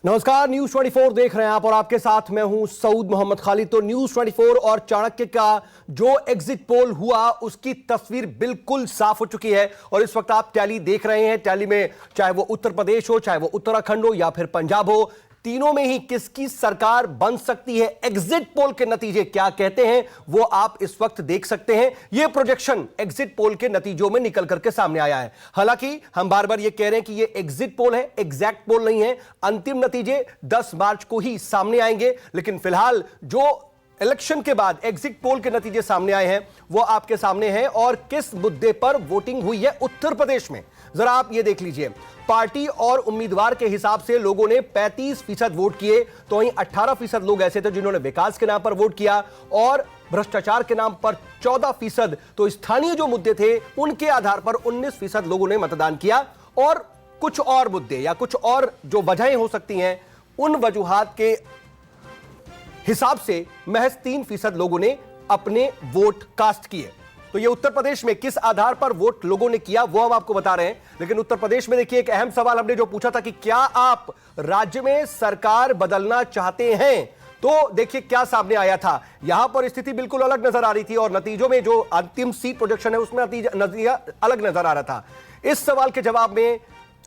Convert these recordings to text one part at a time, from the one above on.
नमस्कार, न्यूज 24 देख रहे हैं आप और आपके साथ मैं हूं सऊद मोहम्मद खालिद। तो न्यूज 24 और चाणक्य का जो एग्जिट पोल हुआ उसकी तस्वीर बिल्कुल साफ हो चुकी है और इस वक्त आप टैली देख रहे हैं। टैली में चाहे वो उत्तर प्रदेश हो, चाहे वो उत्तराखंड हो या फिर पंजाब हो, तीनों में ही किसकी सरकार बन सकती है, एग्जिट पोल के नतीजे क्या कहते हैं वो आप इस वक्त देख सकते हैं। यह प्रोजेक्शन एग्जिट पोल के नतीजों में निकल करके सामने आया है। हालांकि हम बार बार यह कह रहे हैं कि यह एग्जिट पोल है, एग्जैक्ट पोल नहीं है। अंतिम नतीजे 10 मार्च को ही सामने आएंगे, लेकिन फिलहाल जो इलेक्शन के बाद एग्जिट पोल के नतीजे सामने आए हैं वो आपके सामने हैं। और किस मुद्दे पर वोटिंग हुई है उत्तर प्रदेश में, जरा आप ये देख लीजिए। पार्टी और उम्मीदवार के हिसाब से लोगों ने 35% वोट किए, तो वहीं 18% लोग ऐसे थे जिन्होंने विकास के नाम पर वोट किया और भ्रष्टाचार के नाम पर 14%। तो स्थानीय जो मुद्दे थे उनके आधार पर 19% लोगों ने मतदान किया। और कुछ और मुद्दे या कुछ और जो वजहें हो सकती हैं, उन वजूहात के हिसाब से महज 3% लोगों ने अपने वोट कास्ट किए। तो ये उत्तर प्रदेश में किस आधार पर वोट लोगों ने किया वो हम आपको बता रहे हैं। लेकिन उत्तर प्रदेश में देखिए, एक अहम सवाल हमने जो पूछा था कि क्या आप राज्य में सरकार बदलना चाहते हैं, तो देखिए क्या सामने आया था। यहां पर स्थिति बिल्कुल अलग नजर आ रही थी और नतीजों में जो अंतिम सीट प्रोजेक्शन है उसमें नतीजा अलग नजर आ रहा था। इस सवाल के जवाब में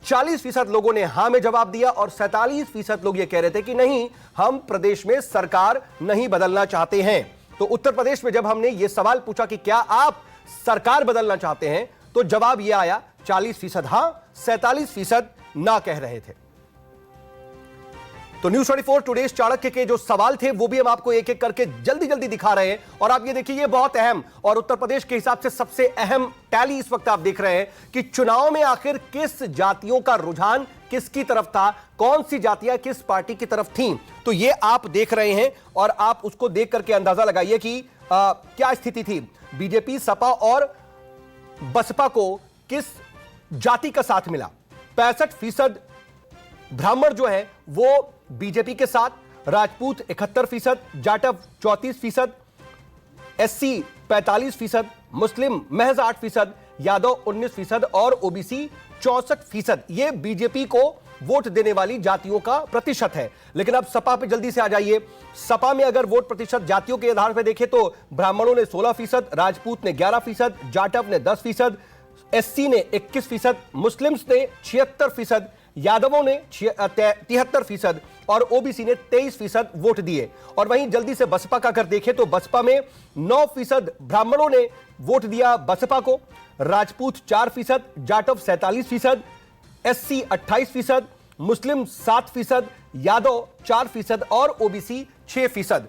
40% लोगों ने हां में जवाब दिया और 47% लोग यह कह रहे थे कि नहीं, हम प्रदेश में सरकार नहीं बदलना चाहते हैं। तो उत्तर प्रदेश में जब हमने यह सवाल पूछा कि क्या आप सरकार बदलना चाहते हैं, तो जवाब यह आया 40% हां, 47% ना कह रहे थे। तो न्यूज 24 टुडेज चाणक्य के जो सवाल थे वो भी हम आपको एक एक करके जल्दी जल्दी दिखा रहे हैं। और आप ये देखिए, ये बहुत अहम और उत्तर प्रदेश के हिसाब से सबसे अहम टैली इस वक्त आप देख रहे हैं कि चुनाव में आखिर किस जातियों का रुझान किसकी तरफ था, कौन सी जातियां किस पार्टी की तरफ थीं। तो ये आप देख रहे हैं और आप उसको देख करके अंदाजा लगाइए कि क्या स्थिति थी। बीजेपी, सपा और बसपा को किस जाति का साथ मिला। 65% ब्राह्मण जो है वो बीजेपी के साथ, राजपूत 71%, जाटव 34%, एससी 45%, मुस्लिम महज 8%, यादव 19% और ओबीसी 64%। यह बीजेपी को वोट देने वाली जातियों का प्रतिशत है। लेकिन अब सपा पे जल्दी से आ जाइए। सपा में अगर वोट प्रतिशत जातियों के आधार पर देखें तो ब्राह्मणों ने 16%, राजपूत ने 11%, जाटव ने 10%, एससी ने 21%, मुस्लिम्स ने 76%, यादवों ने 73% और ओबीसी ने 23% वोट दिए। और वहीं जल्दी से बसपा का अगर देखें तो बसपा में 9% ब्राह्मणों ने वोट दिया बसपा को, राजपूत 4%, जाटव 47%, एससी 28%, मुस्लिम 7%, यादव 4% और ओबीसी 6%।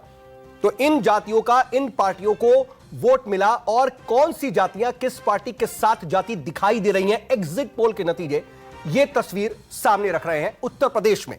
तो इन जातियों का इन पार्टियों को वोट मिला। और कौन सी जातियां किस पार्टी के साथ जाति दिखाई दे रही हैं, एग्जिट पोल के नतीजे ये तस्वीर सामने रख रहे हैं उत्तर प्रदेश में।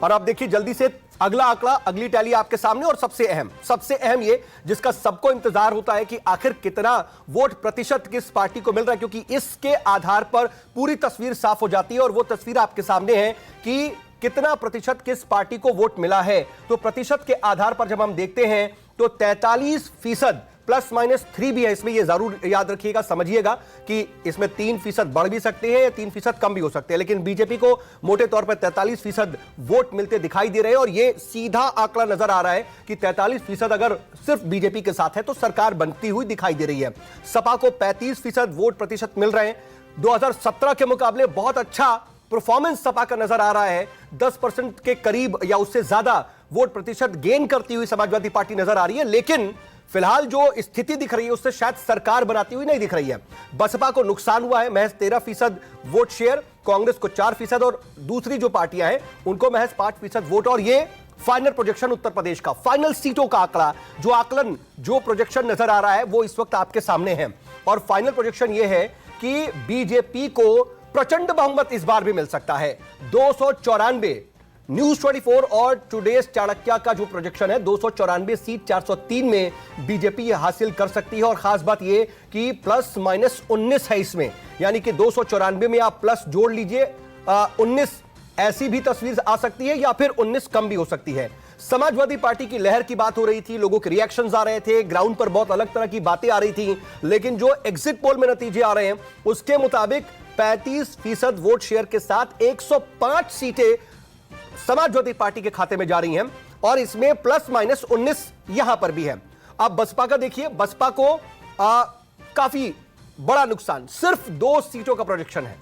और आप देखिए जल्दी से अगला आंकड़ा, अगली टैली आपके सामने। और सबसे अहम ये जिसका सबको इंतजार होता है कि आखिर कितना वोट प्रतिशत किस पार्टी को मिल रहा है, क्योंकि इसके आधार पर पूरी तस्वीर साफ हो जाती है। और वो तस्वीर आपके सामने है कि कितना प्रतिशत किस पार्टी को वोट मिला है। तो प्रतिशत के आधार पर जब हम देखते हैं तो 43% +-3 भी है इसमें, यह जरूर याद रखिएगा, समझिएगा कि इसमें 3% बढ़ भी सकते हैं या 3% कम भी हो सकते हैं। लेकिन बीजेपी को मोटे तौर पर 43% वोट मिलते दिखाई दे रहे हैं। और यह सीधा आंकड़ा नजर आ रहा है कि 43% अगर सिर्फ बीजेपी के साथ है तो सरकार बनती हुई दिखाई दे रही है। सपा को 35% वोट प्रतिशत मिल रहे हैं। 2017 के मुकाबले बहुत अच्छा परफॉर्मेंस सपा का नजर आ रहा है। 10% के करीब या उससे ज्यादा वोट प्रतिशत गेन करती हुई समाजवादी पार्टी नजर आ रही है। लेकिन फिलहाल जो स्थिति दिख रही है उससे शायद सरकार बनाती हुई नहीं दिख रही है। बसपा को नुकसान हुआ है, महज 13% वोट शेयर, कांग्रेस को 4% और दूसरी जो पार्टियां हैं उनको महज 5% वोट। और ये फाइनल प्रोजेक्शन उत्तर प्रदेश का, फाइनल सीटों का आंकड़ा, जो आकलन, जो प्रोजेक्शन नजर आ रहा है वो इस वक्त आपके सामने है। और फाइनल प्रोजेक्शन ये है कि बीजेपी को प्रचंड बहुमत इस बार भी मिल सकता है। 294, न्यूज 24 और टुडेज चाणक्य का जो प्रोजेक्शन है 294 सीट 403 में बीजेपी हासिल कर सकती है। और खास बात यह कि +-19 है इसमें, यानी कि 294 में आप प्लस जोड़ लीजिए 19, ऐसी भी तस्वीर आ सकती है या फिर 19 कम भी हो सकती है। समाजवादी पार्टी की लहर की बात हो रही थी, लोगों के रिएक्शंस आ रहे थे, ग्राउंड पर बहुत अलग तरह की बातें आ रही थी। लेकिन जो एग्जिट पोल में नतीजे आ रहे हैं उसके मुताबिक 35% वोट शेयर के साथ 105 सीटें समाजवादी पार्टी के खाते में जा रही हैं और इसमें प्लस माइनस 19 यहां पर भी है। अब बसपा का देखिए, बसपा को काफी बड़ा नुकसान, सिर्फ 2 सीटों का प्रोजेक्शन है,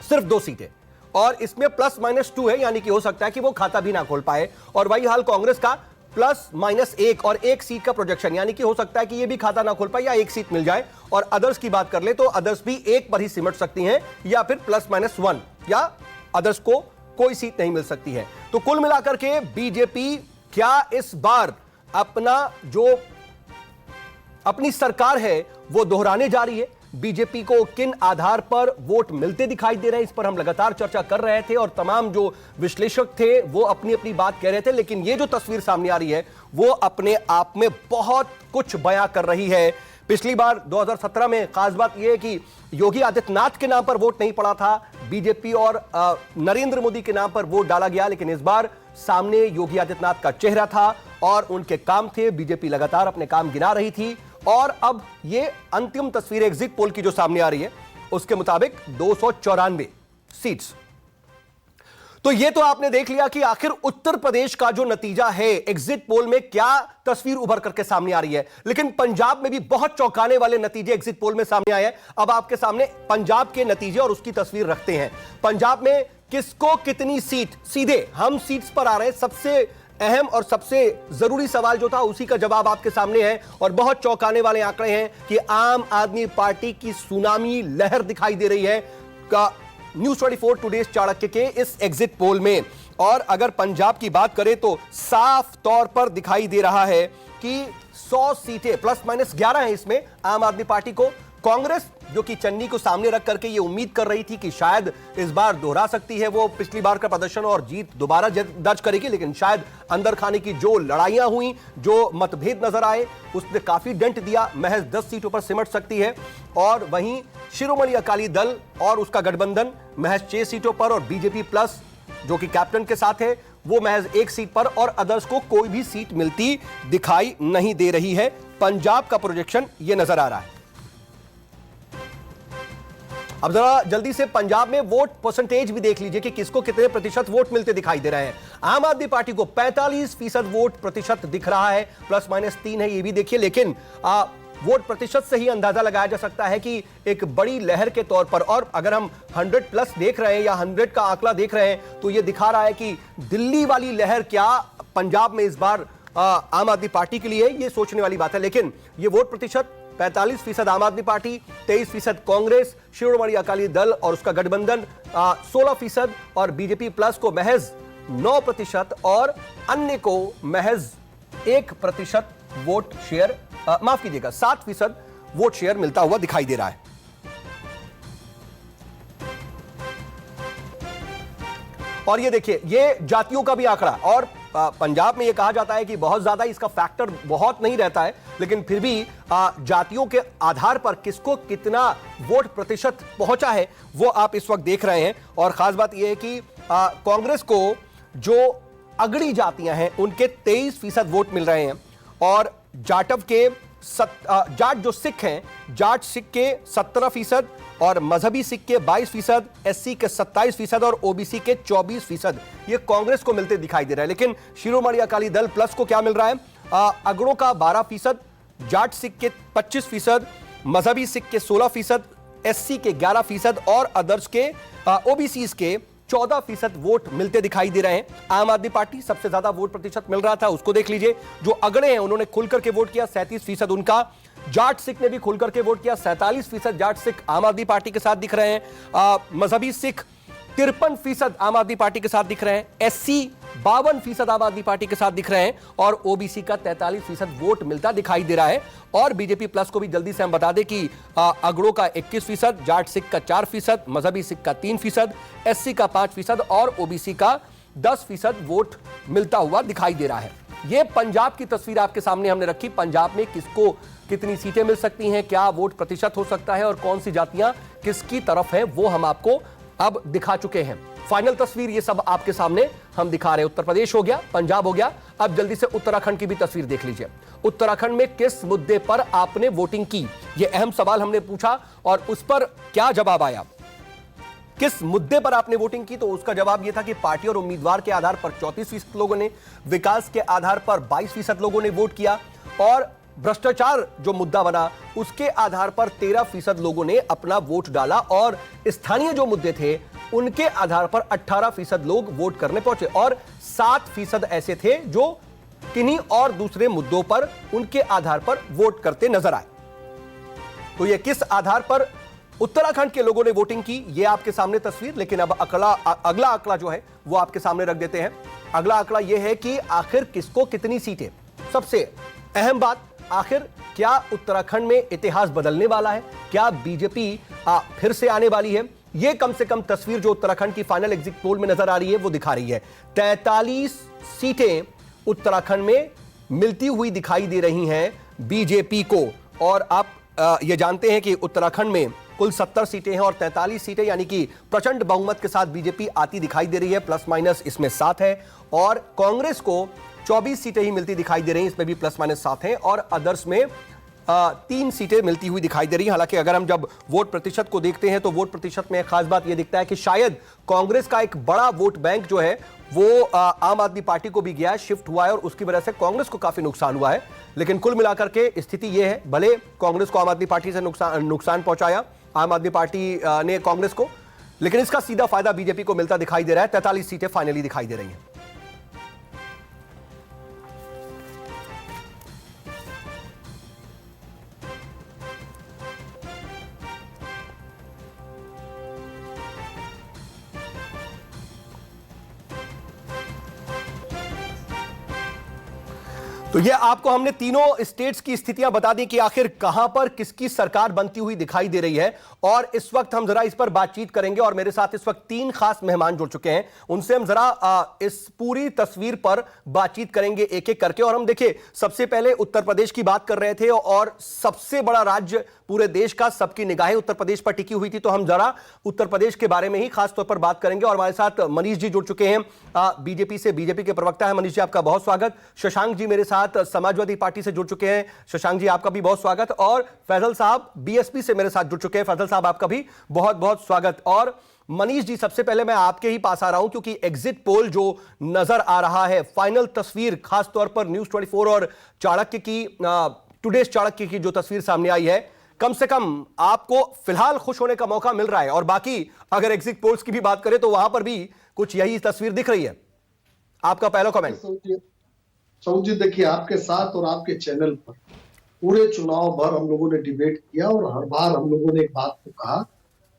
सिर्फ 2 सीटें, और इसमें प्लस माइनस 2 है, यानी कि हो सकता है कि वो खाता भी ना खोल पाए। और वही हाल कांग्रेस का, प्लस माइनस 1 और 1 सीट का प्रोजेक्शन, यानी कि हो सकता है कि ये भी खाता ना खोल पाए या 1 सीट मिल जाए। और अदर्स की बात कर ले तो अदर्स भी 1 पर ही सिमट सकती हैं या फिर प्लस माइनस 1, या अदर्स को कोई सीट नहीं मिल सकती है। तो कुल मिलाकर के बीजेपी क्या इस बार अपनी सरकार है वो दोहराने जा रही है? बीजेपी को किन आधार पर वोट मिलते दिखाई दे रहे हैं, इस पर हम लगातार चर्चा कर रहे थे और तमाम जो विश्लेषक थे वो अपनी अपनी बात कह रहे थे। लेकिन ये जो तस्वीर सामने आ रही है वो अपने आप में बहुत कुछ बयां कर रही है। पिछली बार 2017 में खास बात यह है कि योगी आदित्यनाथ के नाम पर वोट नहीं पड़ा था, बीजेपी और नरेंद्र मोदी के नाम पर वोट डाला गया, लेकिन इस बार सामने योगी आदित्यनाथ का चेहरा था और उनके काम थे। बीजेपी लगातार अपने काम गिना रही थी और अब ये अंतिम तस्वीर एग्जिट पोल की जो सामने आ रही है उसके मुताबिक 294 सीट्स। तो ये तो आपने देख लिया कि आखिर उत्तर प्रदेश का जो नतीजा है एग्जिट पोल में क्या तस्वीर उभर करके सामने आ रही है। लेकिन पंजाब में भी बहुत चौंकाने वाले नतीजे एग्जिट पोल में सामने आए हैं। अब आपके सामने पंजाब के नतीजे और उसकी तस्वीर रखते हैं। पंजाब में किसको कितनी सीट, सीधे हम सीट्स पर आ रहे हैं। सबसे अहम और सबसे जरूरी सवाल जो था उसी का जवाब आपके सामने है और बहुत चौंकाने वाले आंकड़े हैं कि आम आदमी पार्टी की सुनामी लहर दिखाई दे रही है का न्यूज़ 24 टुडेज चाणक्य के इस एग्जिट पोल में। और अगर पंजाब की बात करें तो साफ तौर पर दिखाई दे रहा है कि 100 सीटें प्लस माइनस 11 हैं इसमें आम आदमी पार्टी को। कांग्रेस जो कि चन्नी को सामने रख करके ये उम्मीद कर रही थी कि शायद इस बार दोहरा सकती है वो पिछली बार का प्रदर्शन और जीत दोबारा दर्ज करेगी, लेकिन शायद अंदर खाने की जो लड़ाइयां हुई, जो मतभेद नजर आए, उसने काफी डेंट दिया, महज 10 सीटों पर सिमट सकती है। और वहीं शिरोमणि अकाली दल और उसका गठबंधन महज 6 सीटों पर और बीजेपी प्लस जो कि कैप्टन के साथ है वो महज 1 सीट पर और अदर्स को कोई भी सीट मिलती दिखाई नहीं दे रही है। पंजाब का प्रोजेक्शन ये नजर आ रहा है। अब जरा जल्दी से पंजाब में वोट परसेंटेज भी देख लीजिए कि किसको कितने प्रतिशत वोट मिलते दिखाई दे रहे हैं। आम आदमी पार्टी को 45% वोट प्रतिशत दिख रहा है, प्लस माइनस 3 है ये भी देखिए। लेकिन वोट प्रतिशत से ही अंदाजा लगाया जा सकता है कि एक बड़ी लहर के तौर पर, और अगर हम 100 प्लस देख रहे हैं या 100 का आंकड़ा देख रहे हैं तो ये दिखा रहा है कि दिल्ली वाली लहर क्या पंजाब में इस बार आम आदमी पार्टी के लिए, ये सोचने वाली बात है। लेकिन ये वोट प्रतिशत 45% आम आदमी पार्टी, 23% कांग्रेस, शिरोमणि अकाली दल और उसका गठबंधन 16% और बीजेपी प्लस को महज 9% और अन्य को महज 1% वोट शेयर, माफ कीजिएगा 7% वोट शेयर मिलता हुआ दिखाई दे रहा है। और ये देखिए ये जातियों का भी आंकड़ा, और पंजाब में ये कहा जाता है कि बहुत ज्यादा इसका फैक्टर बहुत नहीं रहता है, लेकिन फिर भी जातियों के आधार पर किसको कितना वोट प्रतिशत पहुंचा है वो आप इस वक्त देख रहे हैं। और खास बात यह है कि कांग्रेस को जो अगड़ी जातियां हैं उनके 23% वोट मिल रहे हैं और जाटव के जाट जो सिख हैं, जाट सिख के 17% और मजहबी सिख के 22%, एससी के 27% और ओबीसी के 24% ये कांग्रेस को मिलते दिखाई दे रहा है। लेकिन शिरोमणि अकाली दल प्लस को क्या मिल रहा है? अगड़ों का 12%, जाट सिख के 25%, मजहबी सिख के 16%, एससी के 11% और अदर्स के ओबीसी के 14% वोट मिलते दिखाई दे रहे हैं। आम आदमी पार्टी सबसे ज्यादा वोट प्रतिशत मिल रहा था, उसको देख लीजिए। जो अगड़े हैं उन्होंने खुलकर के वोट किया, 37% उनका। जाट सिख ने भी खुलकर के वोट किया, 47% जाट सिख आम आदमी पार्टी के साथ दिख रहे हैं। मजहबी सिख 53% आम आदमी पार्टी के साथ दिख रहे हैं। एससी 52% आम आदमी पार्टी के साथ दिख रहे हैं और ओबीसी का 43% वोट मिलता दिखाई दे रहा है। और बीजेपी प्लस को भी जल्दी से हम बता दें कि अगड़ों का 21%, जाट सिख का 4%, मजहबी सिख का 3%, एससी का 5% और ओबीसी का 10% वोट मिलता हुआ दिखाई दे रहा है। यह पंजाब की तस्वीर आपके सामने हमने रखी। पंजाब में किसको कितनी सीटें मिल सकती हैं, क्या वोट प्रतिशत हो सकता है और कौन सी जातियां किसकी तरफ है वो हम आपको अब दिखा चुके हैं। फाइनल तस्वीर ये सब आपके सामने हम दिखा रहे हैं। उत्तर प्रदेश हो गया, पंजाब हो गया, अब जल्दी से उत्तराखंड की भी तस्वीर देख लीजिए। उत्तराखंड में किस मुद्दे पर आपने वोटिंग की, यह अहम सवाल हमने पूछा और उस पर क्या जवाब आया। किस मुद्दे पर आपने वोटिंग की, तो उसका जवाब यह था कि पार्टी और उम्मीदवार के आधार पर 34% लोगों ने, विकास के आधार पर 22% लोगों ने वोट किया और भ्रष्टाचार जो मुद्दा बना उसके आधार पर 13% लोगों ने अपना वोट डाला और स्थानीय जो मुद्दे थे उनके आधार पर 18% लोग वोट करने पहुंचे और 7% ऐसे थे जो किन्हीं और दूसरे मुद्दों पर उनके आधार पर वोट करते नजर आए। तो यह किस आधार पर उत्तराखंड के लोगों ने वोटिंग की, यह आपके सामने तस्वीर। लेकिन अब अगला आंकड़ा जो है वो आपके सामने रख देते हैं। अगला आंकड़ा यह है कि आखिर किसको कितनी सीटें। सबसे अहम बात, आखिर क्या उत्तराखंड में इतिहास बदलने वाला है, क्या बीजेपी फिर से आने वाली है। यह कम से कम तस्वीर जो उत्तराखंड की फाइनल एग्जिट पोल में नजर आ रही है वो दिखा रही है। 43 सीटें उत्तराखंड में मिलती हुई दिखाई दे रही हैं बीजेपी को। और आप ये जानते हैं कि उत्तराखंड में कुल 70 सीटें हैं और 43 सीटें यानी कि प्रचंड बहुमत के साथ बीजेपी आती दिखाई दे रही है। प्लस माइनस इसमें 7 है और कांग्रेस को 24 सीटें ही मिलती दिखाई दे रही हैं, इसमें भी प्लस माइनस 7 हैं और अदर्स में 3 सीटें मिलती हुई दिखाई दे रही हैं। हालांकि अगर हम जब वोट प्रतिशत को देखते हैं तो वोट प्रतिशत में एक खास बात यह दिखता है कि शायद कांग्रेस का एक बड़ा वोट बैंक जो है वो आम आदमी पार्टी को भी गया है, शिफ्ट हुआ है और उसकी वजह से कांग्रेस को काफी नुकसान हुआ है। लेकिन कुल मिलाकर के स्थिति यह है, भले कांग्रेस को आम आदमी पार्टी से नुकसान पहुंचाया आम आदमी पार्टी ने कांग्रेस को, लेकिन इसका सीधा फायदा बीजेपी को मिलता दिखाई दे रहा है। 43 सीटें फाइनली दिखाई दे रही हैं। तो ये आपको हमने तीनों स्टेट्स की स्थितियां बता दी कि आखिर कहां पर किसकी सरकार बनती हुई दिखाई दे रही है और इस वक्त हम जरा इस पर बातचीत करेंगे और मेरे साथ इस वक्त 3 खास मेहमान जुड़ चुके हैं, उनसे हम जरा इस पूरी तस्वीर पर बातचीत करेंगे एक एक करके। और हम देखिए सबसे पहले उत्तर प्रदेश की बात कर रहे थे और सबसे बड़ा राज्य पूरे देश का, सबकी निगाहें उत्तर प्रदेश पर टिकी हुई थी, तो हम जरा उत्तर प्रदेश के बारे में ही खास तौर पर बात करेंगे। और हमारे साथ मनीष जी जुड़ चुके हैं बीजेपी से, बीजेपी के प्रवक्ता है। मनीष जी आपका बहुत स्वागत। शशांक जी मेरे साथ समाजवादी पार्टी से जुड़ चुके हैं, शशांक जी आपका भी बहुत स्वागत। और फैजल साहब बीएसपी से मेरे साथ जुड़ चुके हैं, फैजल साहब आपका भी बहुत बहुत स्वागत। और मनीष जी सबसे पहले मैं आपके ही पास आ रहा हूं क्योंकि एग्जिट पोल जो नजर आ रहा है, फाइनल तस्वीर खास तौर पर न्यूज 24 और चाणक्य की, टुडेज चाणक्य की जो तस्वीर सामने आई है, कम से कम आपको फिलहाल खुश होने का मौका मिल रहा है। और बाकी अगर एग्जिट पोल्स की भी बात करें तो वहां पर भी कुछ यही तस्वीर दिख रही है। आपका पहला कमेंट। सऊद जी देखिए, आपके साथ और आपके चैनल पर पूरे चुनाव भर हम लोगों ने डिबेट किया और हर बार हम लोगों ने एक बात को कहा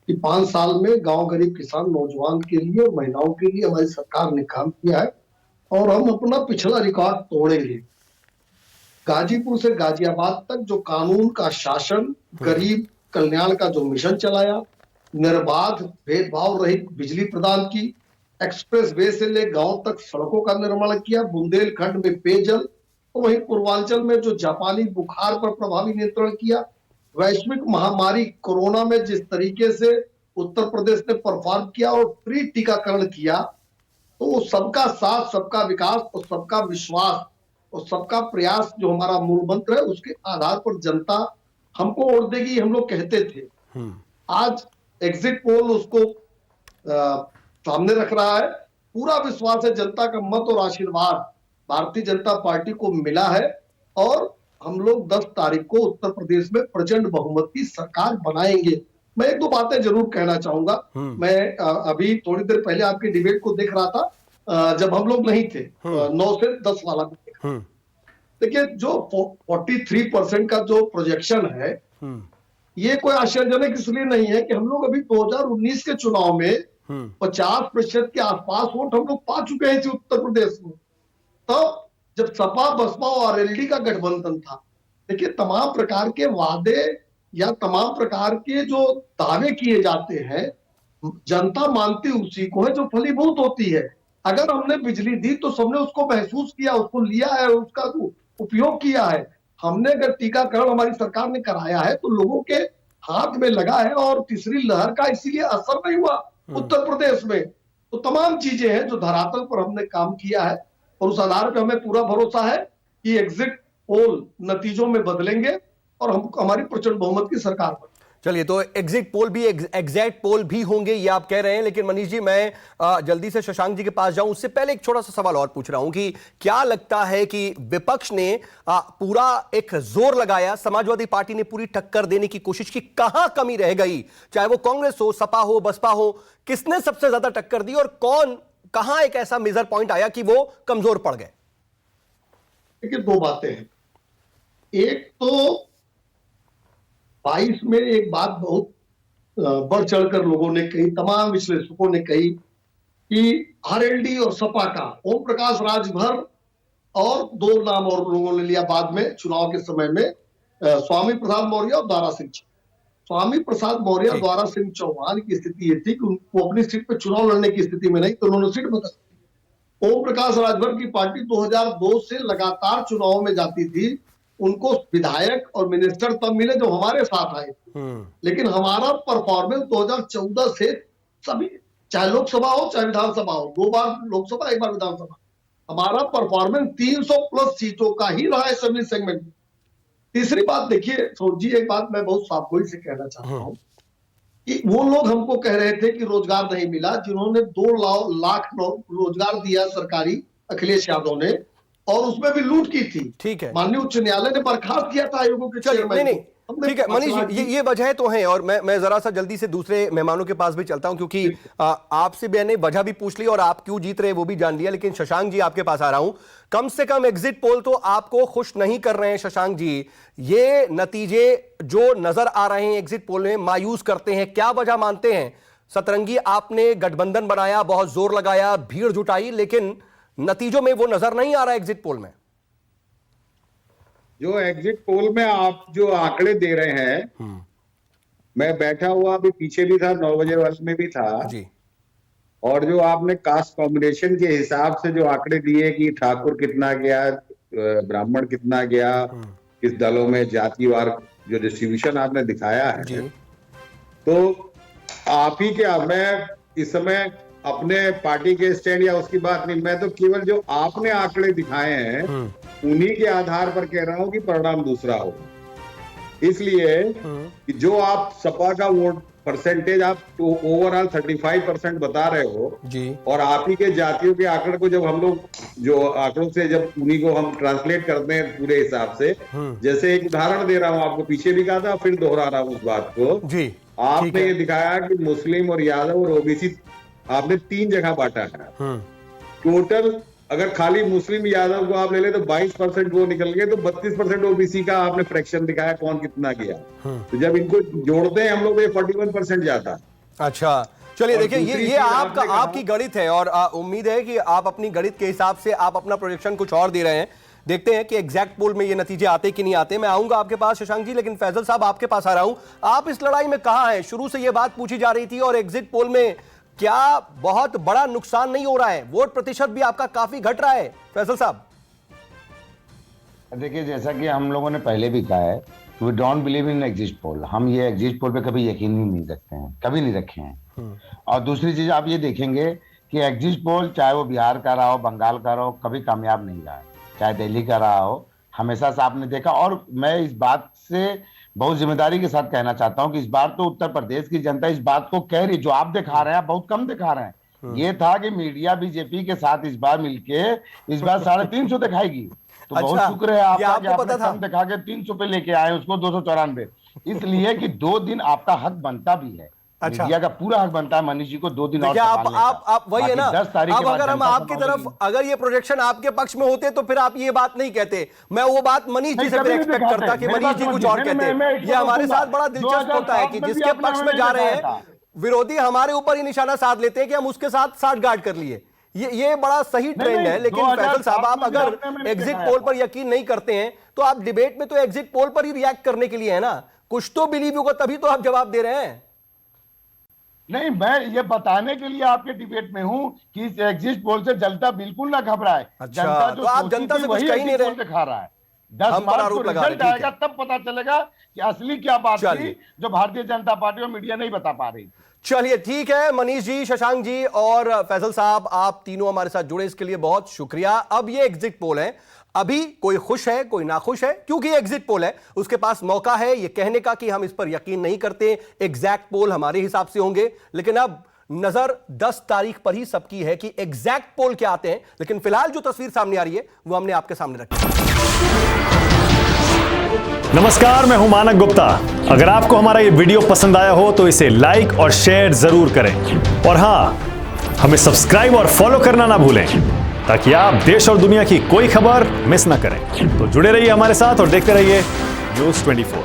कि 5 साल में गांव गरीब किसान नौजवान के लिए और महिलाओं के लिए हमारी सरकार ने काम किया है और हम अपना पिछला रिकॉर्ड तोड़ेंगे। गाजीपुर से गाजियाबाद तक जो कानून का शासन, गरीब कल्याण का जो मिशन चलाया, निर्बाध भेदभाव रहित बिजली प्रदान की, एक्सप्रेस वे से ले गांव तक सड़कों का निर्माण किया, बुंदेलखंड में पेयजल, तो वहीं पूर्वांचल में जो जापानी बुखार पर प्रभावी नियंत्रण किया, वैश्विक महामारी कोरोना में जिस तरीके से उत्तर प्रदेश ने परफॉर्म किया और फ्री टीकाकरण किया, तो सबका साथ, सबका विकास और सबका विश्वास और सबका प्रयास जो हमारा मूल मंत्र है, उसके आधार पर जनता हमको वोट देगी, हम लोग कहते थे। आज एग्जिट पोल उसको सामने रख रहा है। पूरा विश्वास है, जनता का मत और आशीर्वाद भारतीय जनता पार्टी को मिला है और हम लोग 10 तारीख को उत्तर प्रदेश में प्रचंड बहुमत की सरकार बनाएंगे। मैं 1-2 बातें जरूर कहना चाहूंगा। मैं अभी थोड़ी देर पहले आपकी डिबेट को देख रहा था, जब हम लोग नहीं थे, 9 से 10 वाला को देखा। देखिए, जो 43% का जो प्रोजेक्शन है, ये कोई आश्चर्यजनक इसलिए नहीं है कि हम लोग अभी 2019 के चुनाव में 50% के आसपास वोट हम लोग पा चुके हैं उत्तर प्रदेश में। तब जब सपा बसपा और आरएलडी का गठबंधन था, देखिए तमाम प्रकार के वादे या तमाम प्रकार के जो दावे किए जाते हैं, जनता मानती उसी को है जो फलीभूत होती है। अगर हमने बिजली दी तो सबने उसको महसूस किया, उसको लिया है, उसका उपयोग किया है। हमने अगर टीकाकरण हमारी सरकार ने कराया है तो लोगों के हाथ में लगा है और तीसरी लहर का इसीलिए असर नहीं हुआ उत्तर प्रदेश में। तो तमाम चीजें हैं जो धरातल पर हमने काम किया है और उस आधार पर हमें पूरा भरोसा है कि एग्जिट पोल नतीजों में बदलेंगे और हम हमारी प्रचंड बहुमत की सरकार बनेगी। चलिए, तो एग्जिट पोल भी एग्जैक्ट पोल भी होंगे ये आप कह रहे हैं, लेकिन मनीष जी मैं जल्दी से शशांक जी के पास जाऊं उससे पहले एक छोटा सा सवाल और पूछ रहा हूं कि क्या लगता है कि विपक्ष ने पूरा एक जोर लगाया, समाजवादी पार्टी ने पूरी टक्कर देने की कोशिश की, कहां कमी रह गई? चाहे वो कांग्रेस हो, सपा हो, बसपा हो, किसने सबसे ज्यादा टक्कर दी और कहां एक ऐसा मेजर पॉइंट आया कि वो कमजोर पड़ गए? देखिए, दो बातें हैं। एक तो 22 में एक बात बहुत बढ़ चढ़कर लोगों ने कही, तमाम विश्लेषकों ने कही कि आरएलडी और सपा का ओम प्रकाश राजभर और दो नाम और लोगों ने लिया बाद में चुनाव के समय में, स्वामी प्रसाद मौर्य और दारा सिंह चौहान। स्वामी प्रसाद मौर्य और दारा सिंह चौहान की स्थिति ये थी कि उनको अपनी सीट पर चुनाव लड़ने की स्थिति में नहीं, तो उन्होंने सीट बदल दी। ओम प्रकाश राजभर की पार्टी 2002 से लगातार चुनाव में जाती थी। उनको विधायक और मिनिस्टर तब मिले जब हमारे साथ आए, लेकिन हमारा परफॉर्मेंस 2014 से सभी, चाहे लोकसभा हो चाहे विधानसभा हो, 2 बार लोकसभा 1 बार विधानसभा, हमारा परफॉर्मेंस 300 प्लस सीटों का ही रहा है सभी सेगमेंट में। तीसरी बात देखिए सौरभ जी, एक बात मैं बहुत साफगोई से कहना चाहता हूं कि वो लोग हमको कह रहे थे कि रोजगार नहीं मिला, जिन्होंने 2 लाख रोजगार दिया सरकारी, अखिलेश यादव ने, और उसमें भी लूट की थी। ठीक है, माननीय उच्च न्यायालय ने बर्खास्त किया था आयोगों के चेयरमैन। नहीं, ठीक है मनीष जी, ये वजह तो है, और मैं जरा सा जल्दी से दूसरे मेहमानों के पास भी चलता हूं, क्योंकि आपसे मैंने वजह भी पूछ ली और आप क्यों जीत रहे वो भी जान लिया, लेकिन शशांक जी आपके पास आ रहा हूं। कम से कम एग्जिट पोल तो आपको खुश नहीं कर रहे हैं शशांक जी, ये नतीजे जो नजर आ रहे हैं एग्जिट पोल में मायूस करते हैं, क्या वजह मानते हैं? सतरंगी आपने गठबंधन बनाया, बहुत जोर लगाया, भीड़ जुटाई, लेकिन नतीजों में वो नजर नहीं आ रहा एग्जिट पोल में। जो एग्जिट पोल में आप जो आंकड़े दे रहे हैं, मैं बैठा हुआ अभी पीछे भी था, 9 बजे वाले में भी था जी, और जो आपने कास्ट कॉम्बिनेशन के हिसाब से जो आंकड़े दिए कि ठाकुर कितना गया, ब्राह्मण कितना गया, किस दलों में जातिवार जो डिस्ट्रीब्यूशन आपने दिखाया है जी, तो आप ही क्या, मैं इस समय अपने पार्टी के स्टैंड या उसकी बात नहीं, मैं तो केवल जो आपने आंकड़े दिखाए हैं उन्हीं के आधार पर कह रहा हूं कि परिणाम दूसरा हो। इसलिए कि जो आप सपा का वोट परसेंटेज आप तो ओवरऑल 35% बता रहे हो जी, और आप ही के जातियों के आंकड़े को जब हम लोग जो आंकड़ों से जब उन्हीं को हम ट्रांसलेट करते हैं पूरे हिसाब से, जैसे एक उदाहरण दे रहा हूं आपको, पीछे भी कहा था फिर दोहरा रहा हूं उस बात को जी, आपने ये दिखाया कि मुस्लिम और यादव और ओबीसी आपने 3 जगह बांटा है। टोटल अगर खाली मुस्लिम यादव को आप ले ले तो 22% वो निकल गए, तो 32% ओबीसी का आपने फ्रैक्शन दिखाया कौन कितना गया। तो जब इनको जोड़ते हैं हम लोग ये 41% जाता है। अच्छा, चलिए देखिए, ये आपकी गणित है और उम्मीद है कि आप अपनी गणित के हिसाब से आप अपना प्रोजेक्शन कुछ और दे रहे हैं। देखते हैं कि एग्जैक्ट पोल में ये नतीजे आते कि नहीं आते। मैं आऊंगा आपके पास शशांक जी, लेकिन फैजल साहब आपके पास आ रहा हूं। आप इस लड़ाई में कहां हैं? शुरू से ये बात पूछी जा रही थी और एग्जिट पोल में क्या बहुत बड़ा नुकसान नहीं हो रहा है? वोट प्रतिशत भी आपका काफी घट रहा है फैजल साहब। देखिए, जैसा कि हम लोगों ने पहले भी कहा है, we don't believe in exit poll. हम ये एग्जिट पोल पे कभी यकीन ही नहीं रखते हैं, कभी नहीं रखे हैं। और दूसरी चीज आप ये देखेंगे कि एग्जिट पोल चाहे वो बिहार का रहा हो, बंगाल का रहा हो, कभी कामयाब नहीं रहा है, चाहे दिल्ली का रहा हो, हमेशा से आपने देखा। और मैं इस बात से बहुत जिम्मेदारी के साथ कहना चाहता हूं कि इस बार तो उत्तर प्रदेश की जनता इस बात को कह रही, जो आप दिखा रहे हैं आप बहुत कम दिखा रहे हैं। ये था कि मीडिया बीजेपी के साथ इस बार मिलके इस बार 350 दिखाएगी, तो बहुत शुक्र है आपका कि आपने कम दिखा के 300 पे लेके आए उसको 294, इसलिए कि 2 दिन आपका हक बनता भी है। अच्छा, मीडिया का पूरा हक बनता है मनीष जी को 2 दिन और आप वही है ना। अब अगर हम आपकी तरफ, अगर ये प्रोजेक्शन आपके पक्ष में होते तो फिर आप ये बात नहीं कहते। मैं वो बात मनीष जी से एक्सपेक्ट करता कि मनीष जी कुछ और कहते। ये हमारे साथ बड़ा दिलचस्प होता है कि जिसके पक्ष में जा रहे हैं विरोधी हमारे ऊपर ही निशाना साध लेते हैं कि हम उसके साथ साठगांठ कर लिए। ये बड़ा सही ट्रेंड है। लेकिन फैसल साहब, आप अगर एग्जिट पोल पर यकीन नहीं करते हैं तो आप डिबेट में तो एग्जिट पोल पर ही रिएक्ट करने के लिए है ना। कुछ तो बिलीव होगा, तभी तो आप जवाब दे रहे हैं। नहीं, मैं ये बताने के लिए आपके डिबेट में हूं कि इस एग्जिट पोल से जनता बिल्कुल ना घबराए। अच्छा, जनता जो तो आप जनता से कुछ कह ही नहीं रहे, दिखा रहा है। 10 मार्च को रिजल्ट आएगा तब पता चलेगा कि असली क्या बात थी जो भारतीय जनता पार्टी और मीडिया नहीं बता पा रही थी। चलिए ठीक है, मनीष जी, शशांक जी और फैसल साहब, आप तीनों हमारे साथ जुड़े इसके लिए बहुत शुक्रिया। अब ये एग्जिट पोल है, अभी कोई खुश है कोई नाखुश है, क्योंकि ये एग्जिट पोल है, उसके पास मौका है ये कहने का कि हम इस पर यकीन नहीं करते, एग्जैक्ट पोल हमारे हिसाब से होंगे। लेकिन अब नजर 10 तारीख पर ही सबकी है कि एग्जैक्ट पोल क्या आते हैं। लेकिन फिलहाल जो तस्वीर सामने आ रही है वो हमने आपके सामने रखी। नमस्कार, मैं हूं मानक गुप्ता। अगर आपको हमारा ये वीडियो पसंद आया हो तो इसे लाइक और शेयर जरूर करें, और हां, हमें सब्सक्राइब और फॉलो करना ना भूलें ताकि आप देश और दुनिया की कोई खबर मिस ना करें। तो जुड़े रहिए हमारे साथ और देखते रहिए न्यूज़ 24।